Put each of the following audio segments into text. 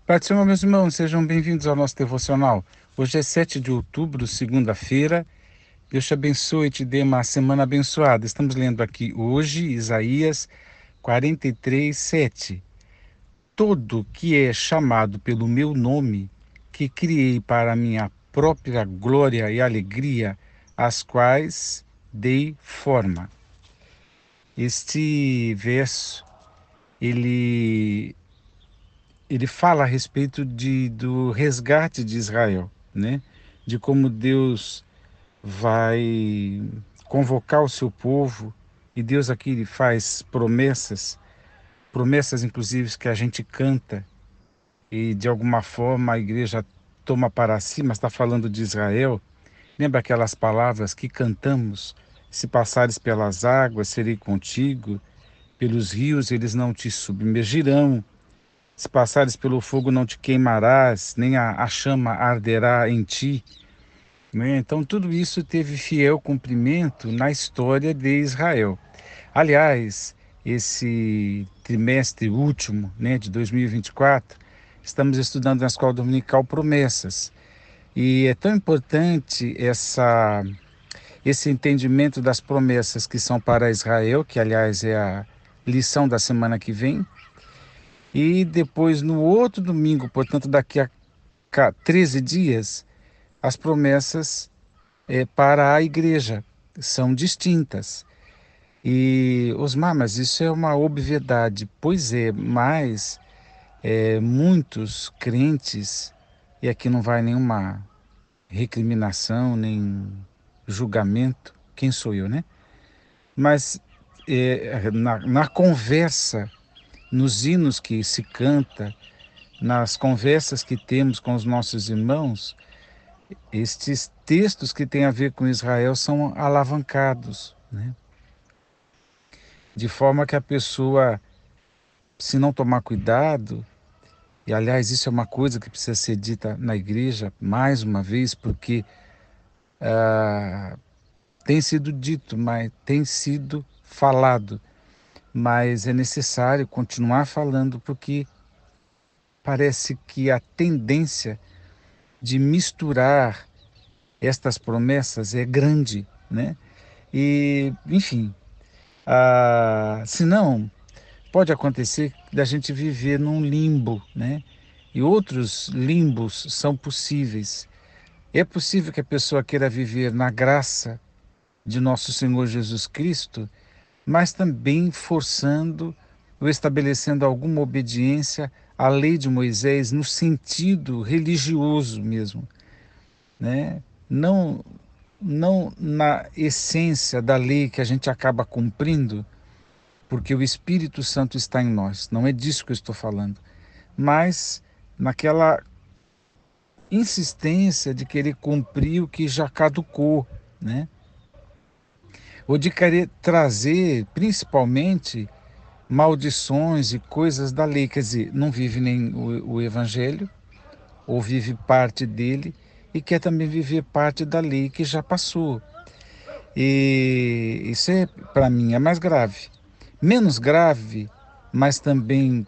Pai do Senhor, meus irmãos, sejam bem-vindos ao nosso devocional. Hoje é 7 de outubro, segunda-feira. Deus te abençoe e te dê uma semana abençoada. Estamos lendo aqui hoje Isaías 43, 7. Todo que é chamado pelo meu nome, que criei para a minha própria glória e alegria, as quais dei forma. Este verso, ele ele fala a respeito do resgate de Israel, né? De como Deus vai convocar o seu povo e Deus aqui ele faz promessas, promessas inclusive que a gente canta e de alguma forma a igreja toma para si, mas está falando de Israel. Lembra aquelas palavras que cantamos? Se passares pelas águas, serei contigo, pelos rios eles não te submergirão. Se passares pelo fogo, não te queimarás, nem a chama arderá em ti. Né? Então, tudo isso teve fiel cumprimento na história de Israel. Aliás, esse trimestre último, né, de 2024, estamos estudando na Escola Dominical Promessas. E é tão importante esse entendimento das promessas que são para Israel, que, aliás, é a lição da semana que vem. E depois, no outro domingo, portanto, daqui a 13 dias, as promessas para a igreja são distintas. E, Osmar, mas isso é uma obviedade. Pois é, mas muitos crentes, e aqui não vai nenhuma recriminação, nem julgamento, quem sou eu, né? Mas na conversa, nos hinos que se canta, nas conversas que temos com os nossos irmãos, estes textos que têm a ver com Israel são alavancados, né? De forma que a pessoa, se não tomar cuidado, e aliás isso é uma coisa que precisa ser dita na igreja mais uma vez, porque tem sido dito, mas tem sido falado, mas é necessário continuar falando porque parece que a tendência de misturar estas promessas é grande, né? E, enfim, se não, pode acontecer da gente viver num limbo, né? E outros limbos são possíveis. É possível que a pessoa queira viver na graça de nosso Senhor Jesus Cristo, mas também forçando ou estabelecendo alguma obediência à lei de Moisés no sentido religioso mesmo, né? Não, não na essência da lei que a gente acaba cumprindo, porque o Espírito Santo está em nós. Não é disso que eu estou falando, mas naquela insistência de querer cumprir o que já caducou, né? Ou de querer trazer, principalmente, maldições e coisas da lei, quer dizer, não vive nem o Evangelho, ou vive parte dele, e quer também viver parte da lei que já passou. E isso é, para mim, é mais grave. Menos grave, mas também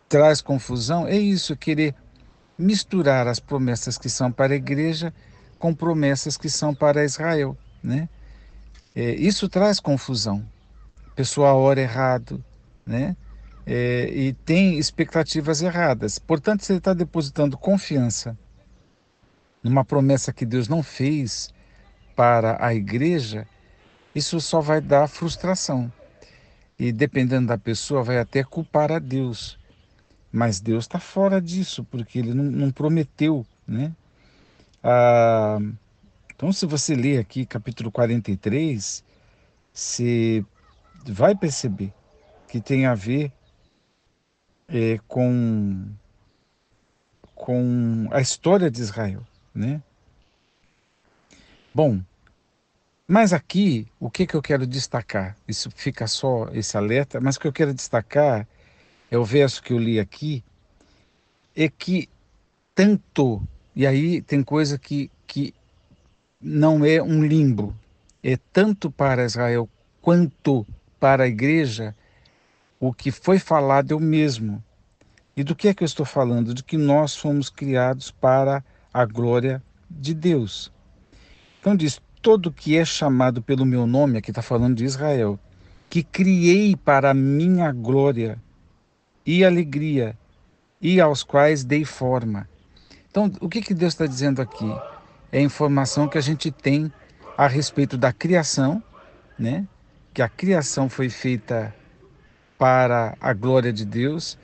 traz confusão, é isso, querer misturar as promessas que são para a igreja com promessas que são para Israel, né? Isso traz confusão. A pessoa ora errado, né? E tem expectativas erradas. Portanto, você está depositando confiança numa promessa que Deus não fez para a igreja, isso só vai dar frustração. E dependendo da pessoa, vai até culpar a Deus. Mas Deus está fora disso, porque ele não prometeu, né? Ah, então, se você ler aqui capítulo 43, você vai perceber que tem a ver com a história de Israel, né? Bom, mas aqui, o que eu quero destacar? Isso fica só esse alerta, mas o que eu quero destacar é o verso que eu li aqui, é que tanto, e aí tem coisa que não é um limbo, é tanto para Israel quanto para a igreja, o que foi falado é o mesmo. E do que é que eu estou falando? De que nós fomos criados para a glória de Deus. Então diz, todo que é chamado pelo meu nome, aqui está falando de Israel, que criei para a minha glória e alegria, e aos quais dei forma. Então, o que Deus está dizendo aqui? É a informação que a gente tem a respeito da criação, né? Que a criação foi feita para a glória de Deus,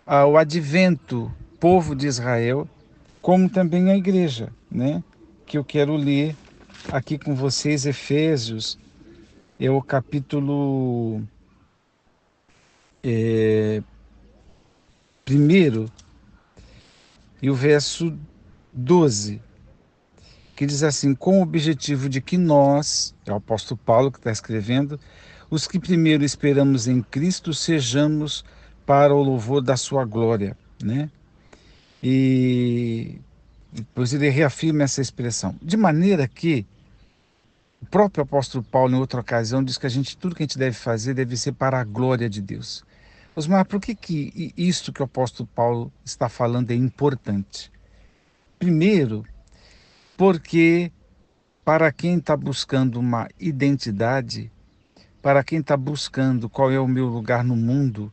ao advento, povo de Israel, como também a igreja, né? Que eu quero ler aqui com vocês, Efésios, é o capítulo primeiro e o verso 12, que diz assim, com o objetivo de que nós, é o apóstolo Paulo que está escrevendo, os que primeiro esperamos em Cristo, sejamos para o louvor da sua glória, né? E depois ele reafirma essa expressão. De maneira que o próprio apóstolo Paulo, em outra ocasião, diz que tudo que a gente deve fazer deve ser para a glória de Deus. Osmar, por que isto que o apóstolo Paulo está falando é importante? Primeiro, porque para quem está buscando uma identidade, para quem está buscando qual é o meu lugar no mundo,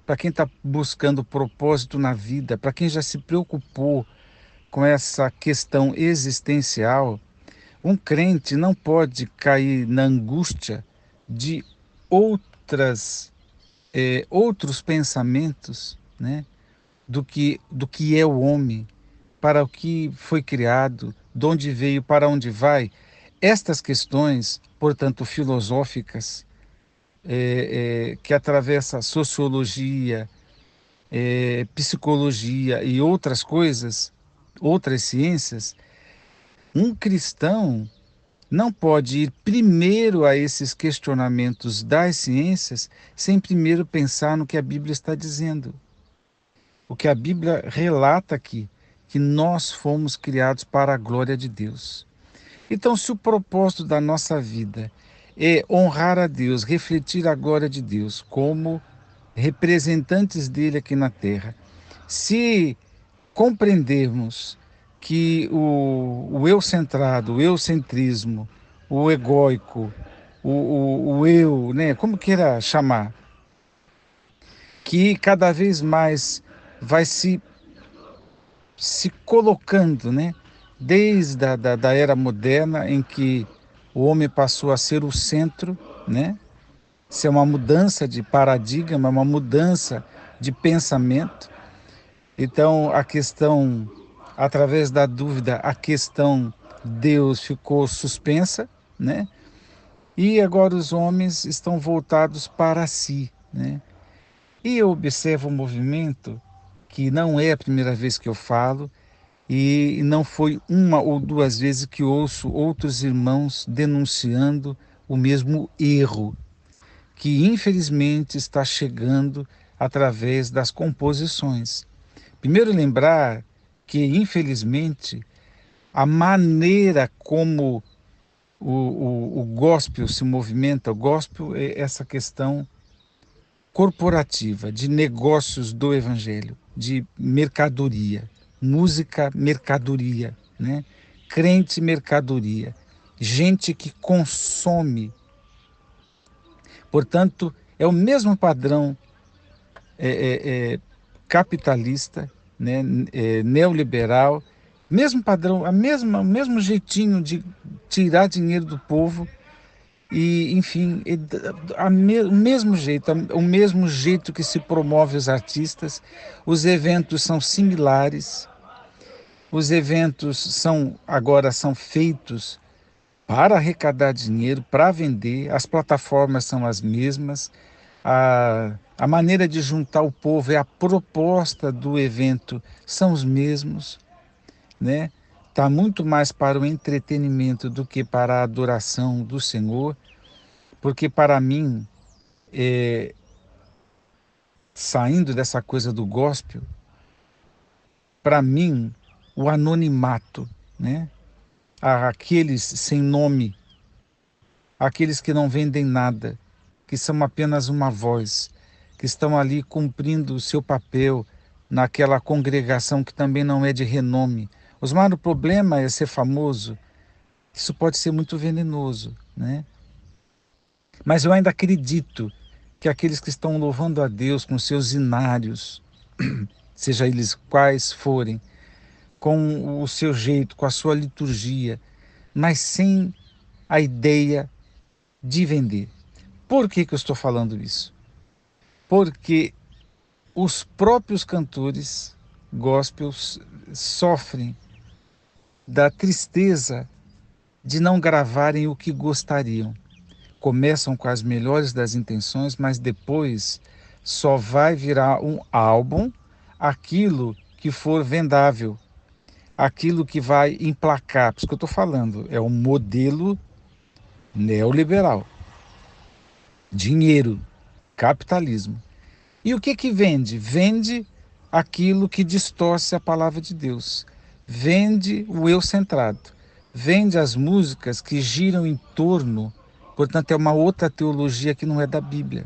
para quem está buscando propósito na vida, para quem já se preocupou com essa questão existencial, um crente não pode cair na angústia de outros pensamentos, né, do que é o homem, para o que foi criado, de onde veio, para onde vai. Estas questões, portanto, filosóficas, que atravessa sociologia, psicologia e outras coisas, outras ciências, um cristão não pode ir primeiro a esses questionamentos das ciências sem primeiro pensar no que a Bíblia está dizendo. O que a Bíblia relata aqui, que nós fomos criados para a glória de Deus. Então, se o propósito da nossa vida é honrar a Deus, refletir a glória de Deus como representantes dele aqui na terra, se compreendermos que o eu centrado, o eucentrismo, o egóico, o eu, né, como queira chamar, que cada vez mais vai se colocando, né, desde da era moderna em que o homem passou a ser o centro, né, isso é uma mudança de paradigma, uma mudança de pensamento. Então, a questão, através da dúvida, a questão Deus ficou suspensa, né? E agora os homens estão voltados para si, né? E eu observo um movimento que não é a primeira vez que eu falo, e não foi uma ou duas vezes que ouço outros irmãos denunciando o mesmo erro, que infelizmente está chegando através das composições. Primeiro, lembrar que, infelizmente, a maneira como o gospel se movimenta, o gospel é essa questão corporativa, de negócios do evangelho, de mercadoria, música, mercadoria, né? Crente, mercadoria, gente que consome. Portanto, é o mesmo padrão capitalista, né, neoliberal, mesmo padrão, o mesmo jeitinho de tirar dinheiro do povo e, enfim, o mesmo jeito, o mesmo jeito que se promove os artistas, os eventos são similares, os eventos agora são feitos para arrecadar dinheiro, para vender, as plataformas são as mesmas, a maneira de juntar o povo e a proposta do evento são os mesmos, né? Está muito mais para o entretenimento do que para a adoração do Senhor, porque para mim, saindo dessa coisa do gospel, para mim, o anonimato, né? Aqueles sem nome, aqueles que não vendem nada, que são apenas uma voz, que estão ali cumprindo o seu papel naquela congregação que também não é de renome. Osmar, o problema é ser famoso. Isso pode ser muito venenoso, né? Mas eu ainda acredito que aqueles que estão louvando a Deus com seus inários, seja eles quais forem, com o seu jeito, com a sua liturgia, mas sem a ideia de vender. Por que eu estou falando isso? Porque os próprios cantores gospels sofrem da tristeza de não gravarem o que gostariam. Começam com as melhores das intenções, mas depois só vai virar um álbum aquilo que for vendável, aquilo que vai emplacar. Por isso que eu estou falando, é um modelo neoliberal. Dinheiro, capitalismo. E o que que vende? Vende aquilo que distorce a palavra de Deus. Vende o eu centrado. Vende as músicas que giram em torno, portanto é uma outra teologia que não é da Bíblia.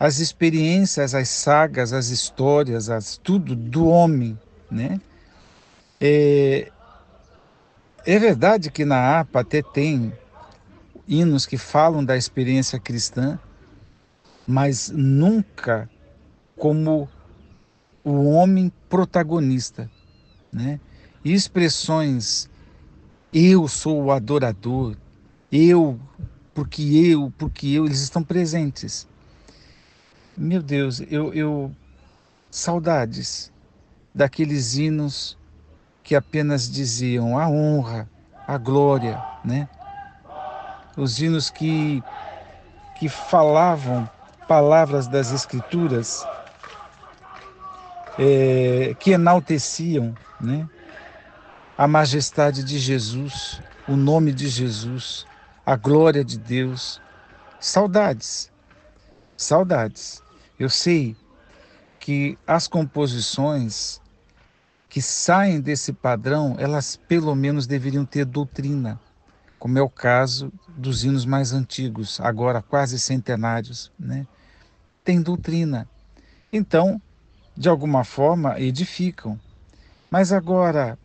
As experiências, as sagas, as histórias, tudo do homem, né? É, é verdade que na APA até tem hinos que falam da experiência cristã, mas nunca como o homem protagonista, né? E expressões, eu sou o adorador, eu, porque eu, eles estão presentes. Meu Deus, saudades daqueles hinos que apenas diziam a honra, a glória, né? Os hinos que falavam palavras das Escrituras, que enalteciam, né? A majestade de Jesus, o nome de Jesus, a glória de Deus. Saudades, saudades. Eu sei que as composições que saem desse padrão, elas pelo menos deveriam ter doutrina, como é o caso dos hinos mais antigos, agora quase centenários, né? Tem doutrina. Então, de alguma forma, edificam. Mas agora,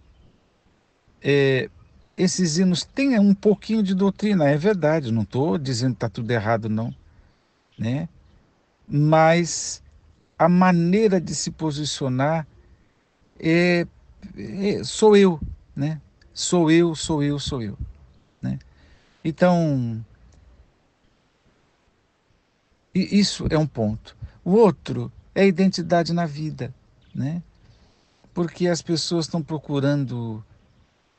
esses hinos têm um pouquinho de doutrina, é verdade, não estou dizendo que está tudo errado, não, né? Mas a maneira de se posicionar é, sou eu, né? Sou eu, sou eu, sou eu, né? Então, isso é um ponto. O outro é a identidade na vida, né? Porque as pessoas estão procurando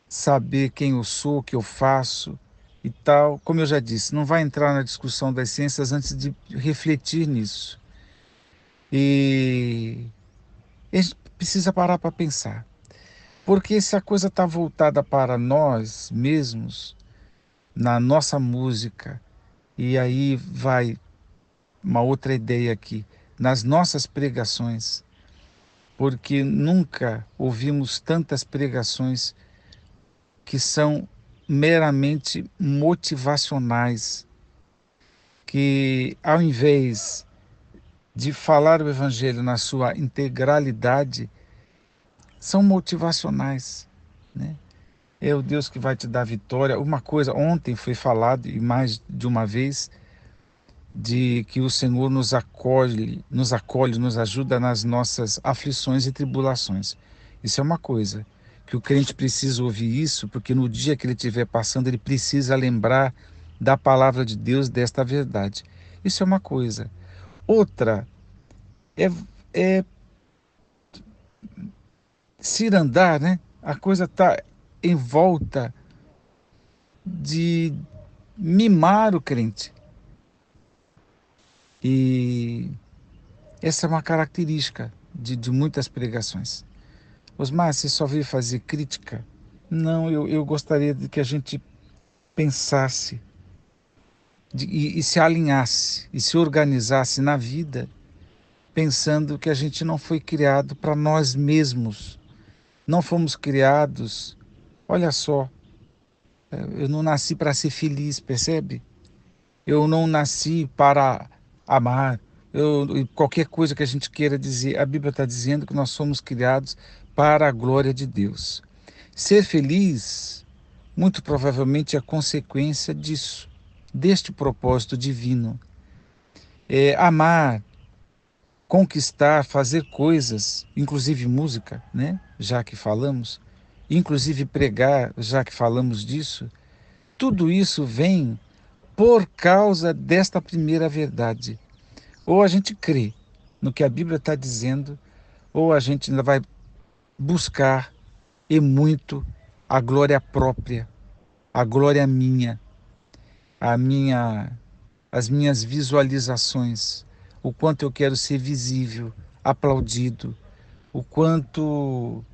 saber quem eu sou, o que eu faço e tal. Como eu já disse, não vai entrar na discussão das ciências antes de refletir nisso. E a gente precisa parar para pensar. Porque se a coisa está voltada para nós mesmos, na nossa música, e aí vai uma outra ideia aqui, nas nossas pregações, porque nunca ouvimos tantas pregações que são meramente motivacionais, que ao invés de falar o evangelho na sua integralidade, são motivacionais, né? É o Deus que vai te dar vitória. Uma coisa, ontem foi falado, e mais de uma vez, de que o Senhor acolhe, nos ajuda nas nossas aflições e tribulações. Isso é uma coisa, que o crente precisa ouvir isso, porque no dia que ele estiver passando, ele precisa lembrar da palavra de Deus, desta verdade. Isso é uma coisa. Outra é, é cirandar, né? A coisa está em volta de mimar o crente. E essa é uma característica de muitas pregações. Osmar, você só veio fazer crítica? Não, eu gostaria de que a gente pensasse e se alinhasse e se organizasse na vida, pensando que a gente não foi criado para nós mesmos. Não fomos criados. Olha só, eu não nasci para ser feliz, percebe? Eu não nasci para amar. qualquer coisa que a gente queira dizer, a Bíblia está dizendo que nós somos criados para a glória de Deus. Ser feliz, muito provavelmente, é a consequência disso, deste propósito divino. Amar, conquistar, fazer coisas, inclusive música, né? Já que falamos, inclusive pregar, já que falamos disso, tudo isso vem por causa desta primeira verdade. Ou a gente crê no que a Bíblia está dizendo, ou a gente ainda vai buscar e muito a glória própria, a glória minha, a minha, as minhas visualizações, o quanto eu quero ser visível, aplaudido, o quanto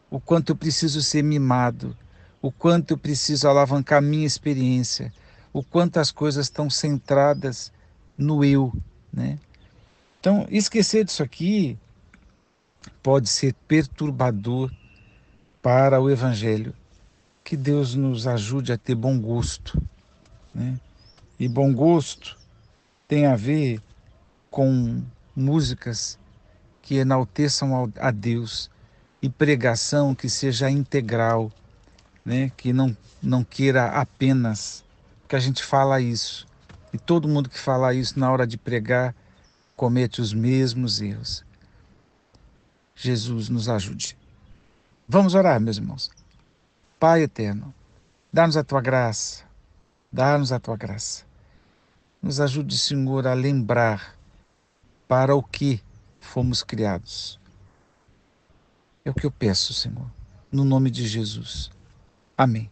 o quanto eu preciso ser mimado, o quanto eu preciso alavancar minha experiência, o quanto as coisas estão centradas no eu, né? Então, esquecer disso aqui pode ser perturbador para o evangelho. Que Deus nos ajude a ter bom gosto, né? E bom gosto tem a ver com músicas que enalteçam a Deus e pregação que seja integral, né? Que não queira apenas, porque a gente fala isso. E todo mundo que fala isso na hora de pregar comete os mesmos erros. Jesus nos ajude. Vamos orar, meus irmãos. Pai eterno, dá-nos a tua graça, dá-nos a tua graça. Nos ajude, Senhor, a lembrar para o que fomos criados. É o que eu peço, Senhor, no nome de Jesus. Amém.